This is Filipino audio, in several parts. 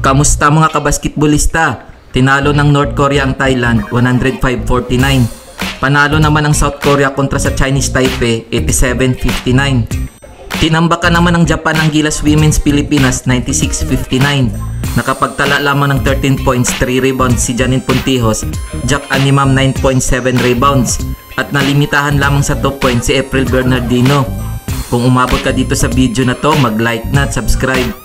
Kamusta mga kabasketballista? Tinalo ng North Korea ang Thailand 105-49. Panalo naman ang South Korea kontra sa Chinese Taipei 87-59. Tinambakan naman ng Japan ang Gilas Women's Pilipinas 96-59. Nakapagtala lamang ng 13 points, 3 rebounds si Janine Puntihos, Jack Animam 9.7 rebounds at nalimitahan lamang sa 2 points si April Bernardino. Kung umabot ka dito sa video na to, mag-like na at subscribe.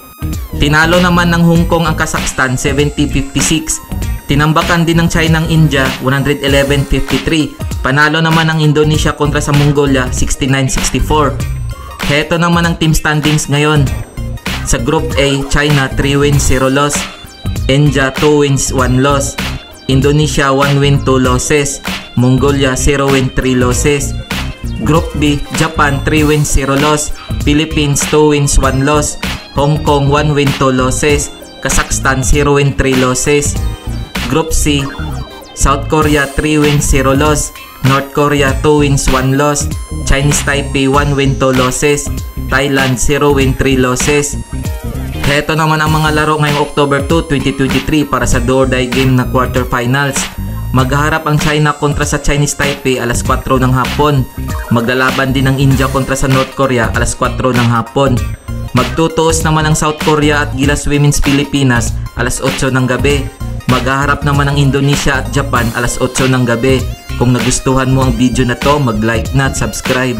Tinalo naman ng Hong Kong ang Kazakhstan 70-56. Tinambakan din ng China ang India 111-53. Panalo naman ang Indonesia kontra sa Mongolia 69-64. Heto naman ang team standings ngayon. Sa Group A, China 3 wins 0 loss, India 2 wins 1 loss, Indonesia 1 win 2 losses, Mongolia 0 win 3 losses. Group B, Japan 3 wins 0 loss, Philippines 2 wins 1 loss, Hong Kong 1 win 2 losses, Kazakhstan 0 win 3 losses. Group C, South Korea 3 wins 0 loss, North Korea 2 wins 1 loss, Chinese Taipei 1 win 2 losses, Thailand 0 win 3 losses. Heto naman ang mga laro ngayong October 2, 2023 para sa do-or-die game na quarterfinals. Maghaharap ang China kontra sa Chinese Taipei alas 4 ng hapon. Maglalaban din ang India kontra sa North Korea alas 4 ng hapon. Magtutuos naman ang South Korea at Gilas Women's Pilipinas alas 8 ng gabi. Maghaharap naman ang Indonesia at Japan alas 8 ng gabi. Kung nagustuhan mo ang video na to, mag-like na at subscribe.